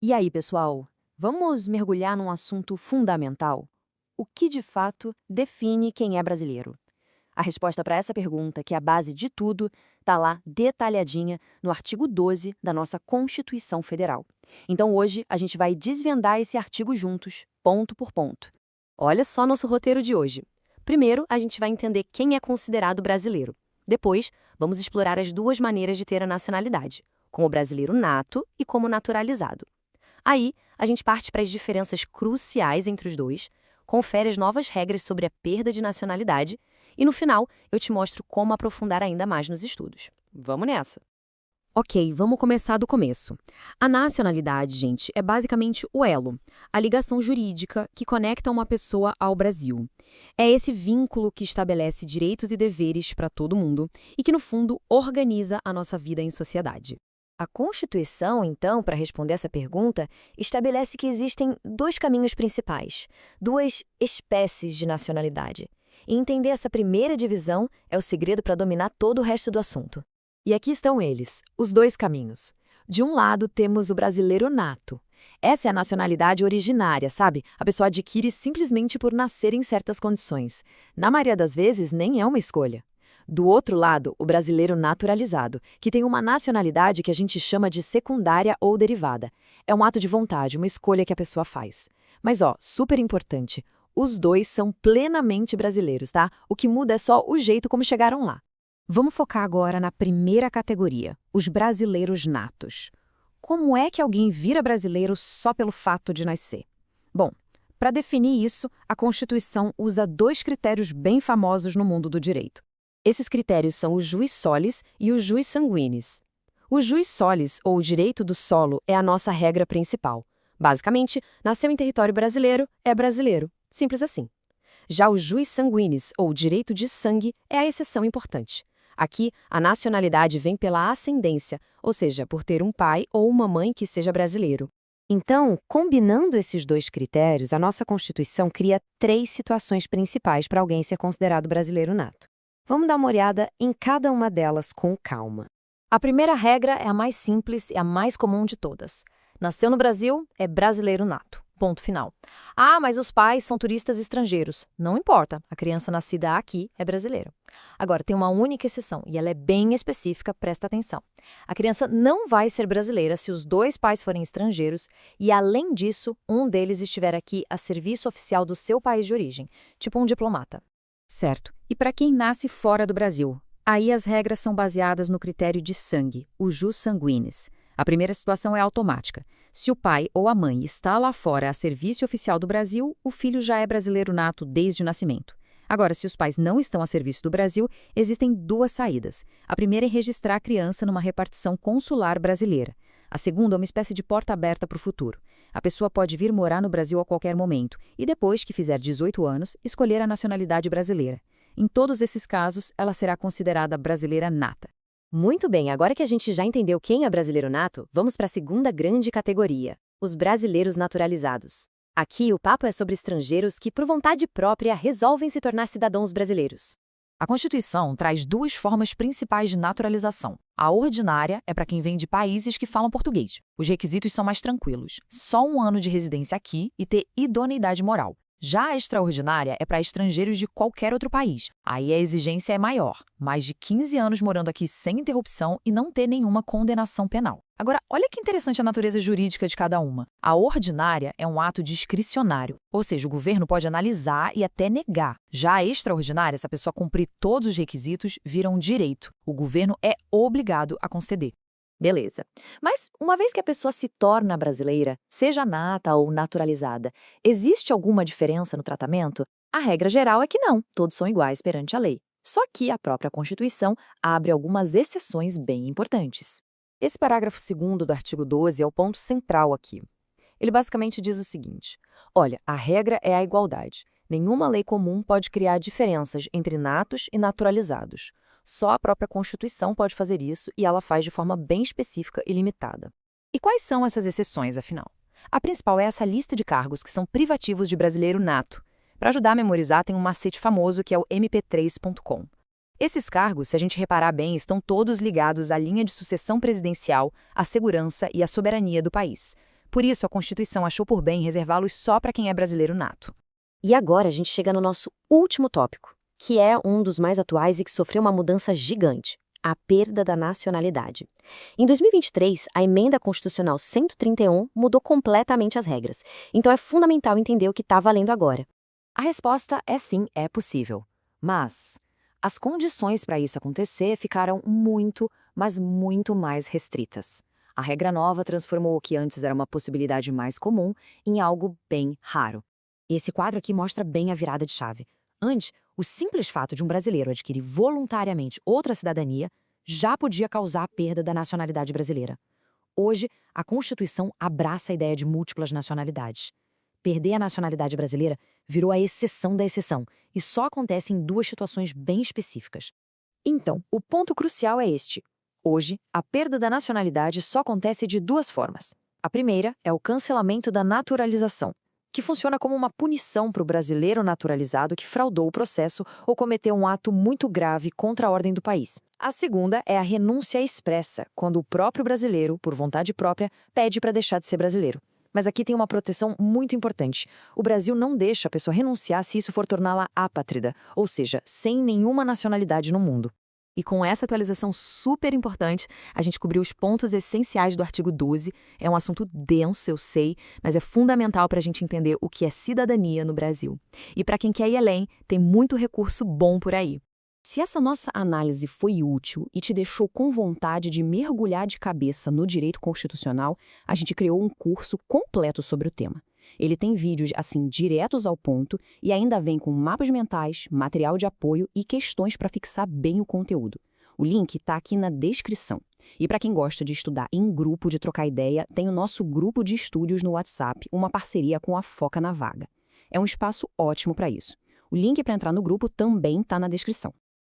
E aí, pessoal? Vamos mergulhar num assunto fundamental? O que de fato define quem é brasileiro? A resposta para essa pergunta, que é a base de tudo, está lá detalhadinha no artigo 12 da nossa Constituição Federal. Então hoje a gente vai desvendar esse artigo juntos, ponto por ponto. Olha só nosso roteiro de hoje. Primeiro, a gente vai entender quem é considerado brasileiro. Depois, vamos explorar as duas maneiras de ter a nacionalidade, como brasileiro nato e como naturalizado. Aí, a gente parte para as diferenças cruciais entre os dois, confere as novas regras sobre a perda de nacionalidade e, no final, eu te mostro como aprofundar ainda mais nos estudos. Vamos nessa! Ok, vamos começar do começo. A nacionalidade, gente, é basicamente o elo, a ligação jurídica que conecta uma pessoa ao Brasil. É esse vínculo que estabelece direitos e deveres para todo mundo e que, no fundo, organiza a nossa vida em sociedade. A Constituição, então, para responder essa pergunta, estabelece que existem dois caminhos principais, duas espécies de nacionalidade. E entender essa primeira divisão é o segredo para dominar todo o resto do assunto. E aqui estão eles, os dois caminhos. De um lado, temos o brasileiro nato. Essa é a nacionalidade originária, sabe? A pessoa adquire simplesmente por nascer em certas condições. Na maioria das vezes, nem é uma escolha. Do outro lado, o brasileiro naturalizado, que tem uma nacionalidade que a gente chama de secundária ou derivada. É um ato de vontade, uma escolha que a pessoa faz. Mas, super importante, os dois são plenamente brasileiros, tá? O que muda é só o jeito como chegaram lá. Vamos focar agora na primeira categoria, os brasileiros natos. Como é que alguém vira brasileiro só pelo fato de nascer? Bom, para definir isso, a Constituição usa dois critérios bem famosos no mundo do direito. Esses critérios são o jus solis e o jus sanguinis. O jus solis, ou o direito do solo, é a nossa regra principal. Basicamente, nasceu em território brasileiro, é brasileiro. Simples assim. Já o jus sanguinis, ou direito de sangue, é a exceção importante. Aqui, a nacionalidade vem pela ascendência, ou seja, por ter um pai ou uma mãe que seja brasileiro. Então, combinando esses dois critérios, a nossa Constituição cria três situações principais para alguém ser considerado brasileiro nato. Vamos dar uma olhada em cada uma delas com calma. A primeira regra é a mais simples e a mais comum de todas. Nasceu no Brasil, é brasileiro nato. Ponto final. Ah, mas os pais são turistas estrangeiros. Não importa, a criança nascida aqui é brasileira. Agora, tem uma única exceção, e ela é bem específica, presta atenção. A criança não vai ser brasileira se os dois pais forem estrangeiros e, além disso, um deles estiver aqui a serviço oficial do seu país de origem, tipo um diplomata. Certo. E para quem nasce fora do Brasil? Aí as regras são baseadas no critério de sangue, o jus sanguinis. A primeira situação é automática. Se o pai ou a mãe está lá fora a serviço oficial do Brasil, o filho já é brasileiro nato desde o nascimento. Agora, se os pais não estão a serviço do Brasil, existem duas saídas. A primeira é registrar a criança numa repartição consular brasileira. A segunda é uma espécie de porta aberta para o futuro. A pessoa pode vir morar no Brasil a qualquer momento e, depois que fizer 18 anos, escolher a nacionalidade brasileira. Em todos esses casos, ela será considerada brasileira nata. Muito bem, agora que a gente já entendeu quem é brasileiro nato, vamos para a segunda grande categoria, os brasileiros naturalizados. Aqui o papo é sobre estrangeiros que, por vontade própria, resolvem se tornar cidadãos brasileiros. A Constituição traz duas formas principais de naturalização. A ordinária é para quem vem de países que falam português. Os requisitos são mais tranquilos. Só 1 ano de residência aqui e ter idoneidade moral. Já a extraordinária é para estrangeiros de qualquer outro país. Aí a exigência é maior, mais de 15 anos morando aqui sem interrupção e não ter nenhuma condenação penal. Agora, olha que interessante a natureza jurídica de cada uma. A ordinária é um ato discricionário, ou seja, o governo pode analisar e até negar. Já a extraordinária, se a pessoa cumprir todos os requisitos, vira um direito. O governo é obrigado a conceder. Beleza. Mas, uma vez que a pessoa se torna brasileira, seja nata ou naturalizada, existe alguma diferença no tratamento? A regra geral é que não, todos são iguais perante a lei. Só que a própria Constituição abre algumas exceções bem importantes. Esse parágrafo 2º do artigo 12 é o ponto central aqui. Ele basicamente diz o seguinte: olha, a regra é a igualdade. Nenhuma lei comum pode criar diferenças entre natos e naturalizados. Só a própria Constituição pode fazer isso e ela faz de forma bem específica e limitada. E quais são essas exceções, afinal? A principal é essa lista de cargos que são privativos de brasileiro nato. Para ajudar a memorizar, tem um macete famoso que é o mp3.com. Esses cargos, se a gente reparar bem, estão todos ligados à linha de sucessão presidencial, à segurança e à soberania do país. Por isso, a Constituição achou por bem reservá-los só para quem é brasileiro nato. E agora a gente chega no nosso último tópico, que é um dos mais atuais e que sofreu uma mudança gigante: a perda da nacionalidade. Em 2023, a Emenda Constitucional 131 mudou completamente as regras, então é fundamental entender o que está valendo agora. A resposta é sim, é possível. Mas as condições para isso acontecer ficaram muito, mas muito mais restritas. A regra nova transformou o que antes era uma possibilidade mais comum em algo bem raro. Esse quadro aqui mostra bem a virada de chave. Antes, o simples fato de um brasileiro adquirir voluntariamente outra cidadania já podia causar a perda da nacionalidade brasileira. Hoje, a Constituição abraça a ideia de múltiplas nacionalidades. Perder a nacionalidade brasileira virou a exceção da exceção e só acontece em duas situações bem específicas. Então, o ponto crucial é este. Hoje, a perda da nacionalidade só acontece de duas formas. A primeira é o cancelamento da naturalização, que funciona como uma punição para o brasileiro naturalizado que fraudou o processo ou cometeu um ato muito grave contra a ordem do país. A segunda é a renúncia expressa, quando o próprio brasileiro, por vontade própria, pede para deixar de ser brasileiro. Mas aqui tem uma proteção muito importante. O Brasil não deixa a pessoa renunciar se isso for torná-la apátrida, ou seja, sem nenhuma nacionalidade no mundo. E com essa atualização super importante, a gente cobriu os pontos essenciais do artigo 12. É um assunto denso, eu sei, mas é fundamental para a gente entender o que é cidadania no Brasil. E para quem quer ir além, tem muito recurso bom por aí. Se essa nossa análise foi útil e te deixou com vontade de mergulhar de cabeça no direito constitucional, a gente criou um curso completo sobre o tema. Ele tem vídeos, assim, diretos ao ponto e ainda vem com mapas mentais, material de apoio e questões para fixar bem o conteúdo. O link está aqui na descrição. E para quem gosta de estudar em grupo, de trocar ideia, tem o nosso grupo de estúdios no WhatsApp, uma parceria com a Foca na Vaga. É um espaço ótimo para isso. O link para entrar no grupo também está na descrição.